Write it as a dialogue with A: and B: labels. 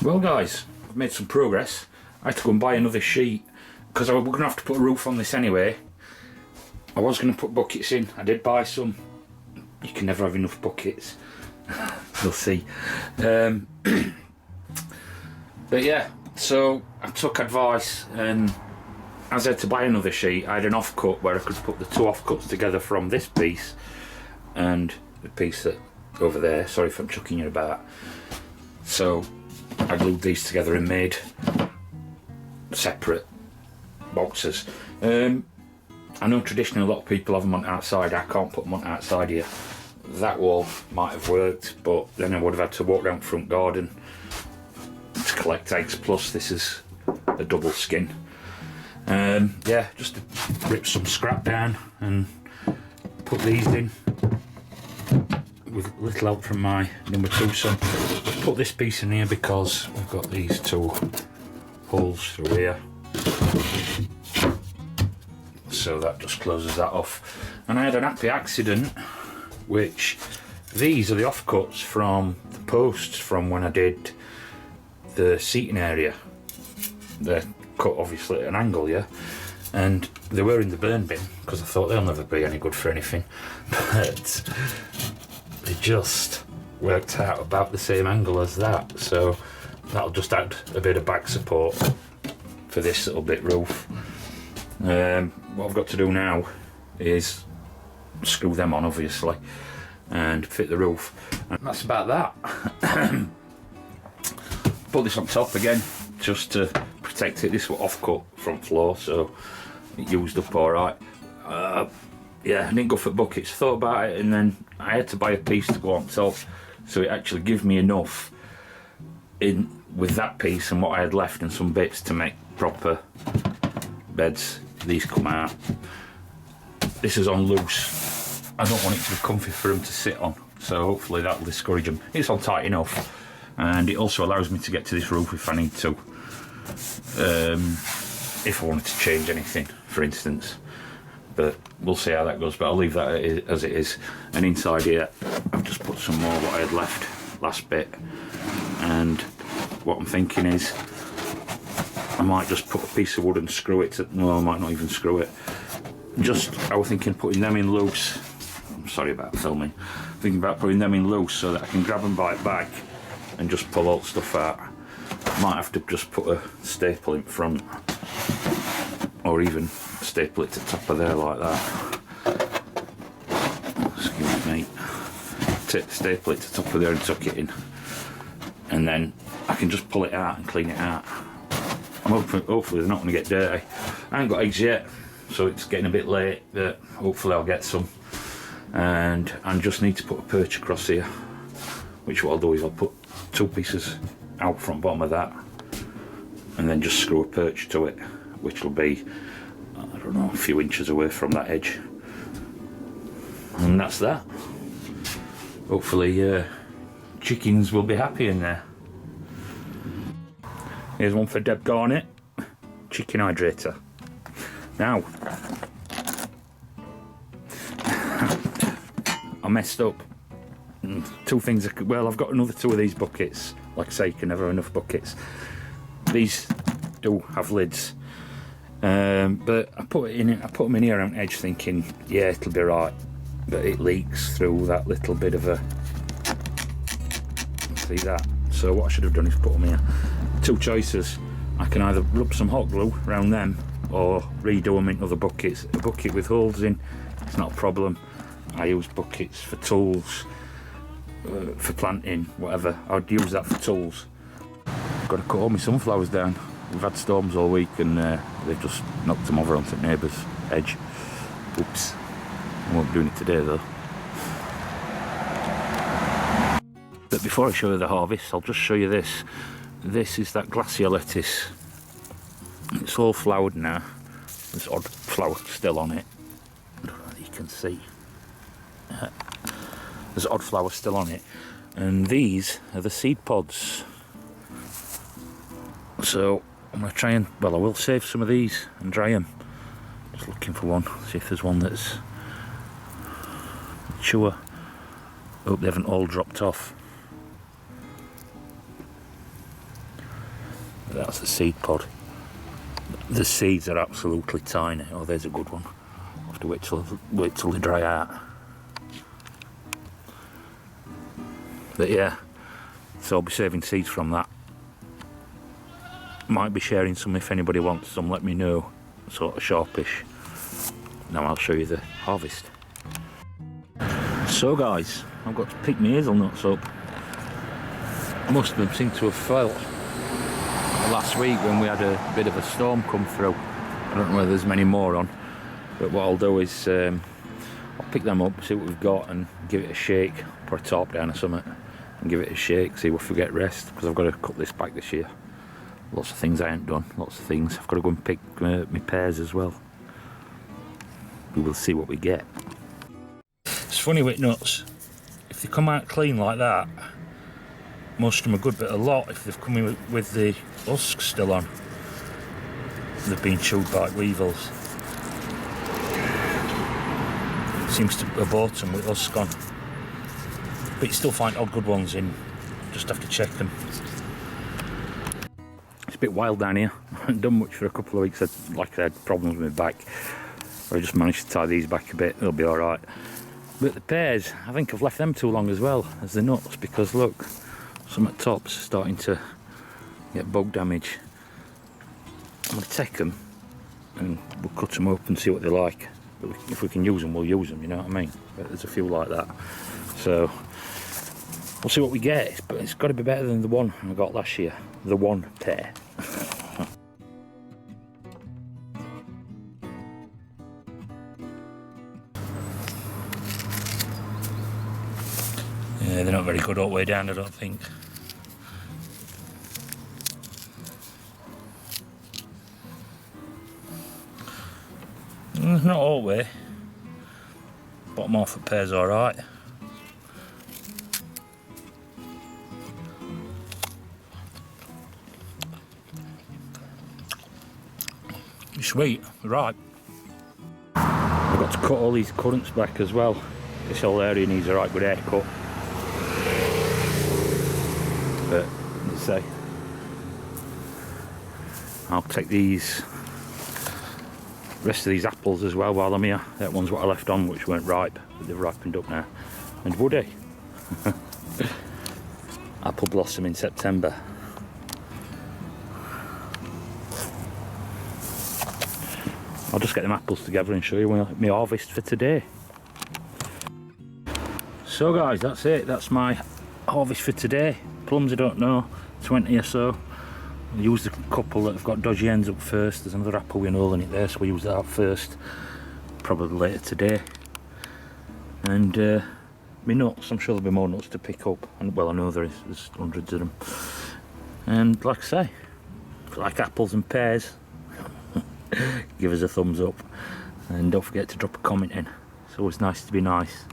A: Well guys, I've made some progress. I had to go and buy another sheet because we're going to have to put a roof on this anyway. I was going to put buckets in, I did buy some. You can never have enough buckets. We'll see. But yeah, so I took advice, and as I had to buy another sheet, I had an offcut where I could put the two offcuts together from this piece and the piece that over there. Sorry if I'm chucking you about. So I glued these together and made separate boxes. I know traditionally a lot of people have them on outside. I can't put them on outside here. That wall might have worked, but then I would have had to walk down the front garden to collect eggs, plus this is a double skin. Yeah, just to rip some scrap down and put these in with little help from my number 2 son. Put this piece in here because we've got these 2 holes through here, so that just closes that off. And I had an happy accident, which these are the offcuts from the posts from when I did the seating area. They're cut obviously at an angle, yeah, and they were in the burn bin because I thought they'll never be any good for anything, but they just worked out about the same angle as that, so that'll just add a bit of back support for this little bit roof. What I've got to do now is screw them on obviously and fit the roof, and that's about that. Put this on top again just to protect it. This was off-cut front floor, so it used up alright. Yeah, I didn't go for buckets. Thought about it, and then I had to buy a piece to go on top, so it actually gave me enough in with that piece and what I had left and some bits to make proper beds. These come out. This is on loose. I don't want it to be comfy for them to sit on, so hopefully that'll discourage them. It's on tight enough, and it also allows me to get to this roof if I need to. If I wanted to change anything, for instance. But we'll see how that goes, but I'll leave that as it is. And inside here, I've just put some more what I had left, last bit. And what I'm thinking is, I might just put a piece of wood and screw it to, no, I might not even screw it. I was thinking putting them in loose. I'm sorry about filming. Thinking about putting them in loose so that I can grab them by the back and just pull all the stuff out. Might have to just put a staple in front, or even staple it to the top of there like that. Excuse me. Staple it to the top of there and tuck it in, and then I can just pull it out and clean it out. I'm hopefully they're not going to get dirty. I ain't got eggs yet, so it's getting a bit late, but hopefully I'll get some. And I just need to put a perch across here, which what I'll do is I'll put 2 pieces out front bottom of that, and then just screw a perch to it, which will be, I don't know, a few inches away from that edge. And that's that. Hopefully chickens will be happy in there. Here's one for Deb Garnett, chicken hydrator. Now, I messed up. 2 things, well, I've got another 2 of these buckets. Like I say, you can never have enough buckets. These do have lids, but I put them in here on edge thinking, yeah, it'll be right, but it leaks through that little bit of a, see that? So what I should have done is put them here. 2 choices. I can either rub some hot glue around them or redo them into other buckets. A bucket with holes in, it's not a problem. I use buckets for tools, for planting, whatever. I'd use that for tools. Got to cut all my sunflowers down. We've had storms all week, and they've just knocked them over onto the neighbour's edge. Oops. I won't be doing it today though. But before I show you the harvest, I'll just show you this. This is that glacier lettuce. It's all flowered now. There's odd flower still on it. I don't know if you can see. There's odd flower still on it, and these are the seed pods. So I'm going to try and, well, I will save some of these and dry them. Just looking for one, see if there's one that's mature. Hope they haven't all dropped off. That's the seed pod. The seeds are absolutely tiny. Oh, there's a good one. I'll have to wait till they dry out. But yeah, so I'll be saving seeds from that. Might be sharing some if anybody wants some, let me know. Sort of sharpish. Now I'll show you the harvest. So guys, I've got to pick my hazelnuts up. Most of them seem to have fell last week when we had a bit of a storm come through. I don't know whether there's many more on, but what I'll do is I'll pick them up, see what we've got, and give it a shake. Put a tarp down or something and give it a shake, see if we get rest, because I've got to cut this back this year. Lots of things I ain't done, lots of things. I've got to go and pick my pears as well. We will see what we get. It's funny with nuts, if they come out clean like that, most of them are good, but a lot, if they've come in with the husks still on, they've been chewed by weevils. Seems to have bought them with husk on. But you still find odd good ones in, just have to check them. It's a bit wild down here. I haven't done much for a couple of weeks. Like I had problems with my back. I just managed to tie these back a bit, they'll be alright. But the pears, I think I've left them too long as well as the nuts, because look, some at the tops are starting to get bug damage. I'm going to take them and we'll cut them up and see what they're like. But if we can use them, we'll use them, you know what I mean? But there's a few like that. So we'll see what we get, but it's got to be better than the one I got last year. The one pear. Yeah, they're not very good all the way down, I don't think. Not all the way. Bottom half of pear's alright. Sweet, right. I've got to cut all these currants back as well. This whole area needs a right good haircut. But let's say I'll take these rest of these apples as well while I'm here. That one's what I left on, which weren't ripe, but they've ripened up now. And woody. Apple blossom in September. I'll just get them apples together and show you my harvest for today. So guys, that's it. That's my harvest for today. Plums I don't know, 20 or so. I used a couple that have got dodgy ends up first. There's another apple with an hole in it there, so we'll use that up first. Probably later today. And my nuts, I'm sure there'll be more nuts to pick up. And well, I know there is, there's hundreds of them. And like I say, if you like apples and pears, give us a thumbs up. And don't forget to drop a comment in. It's always nice to be nice.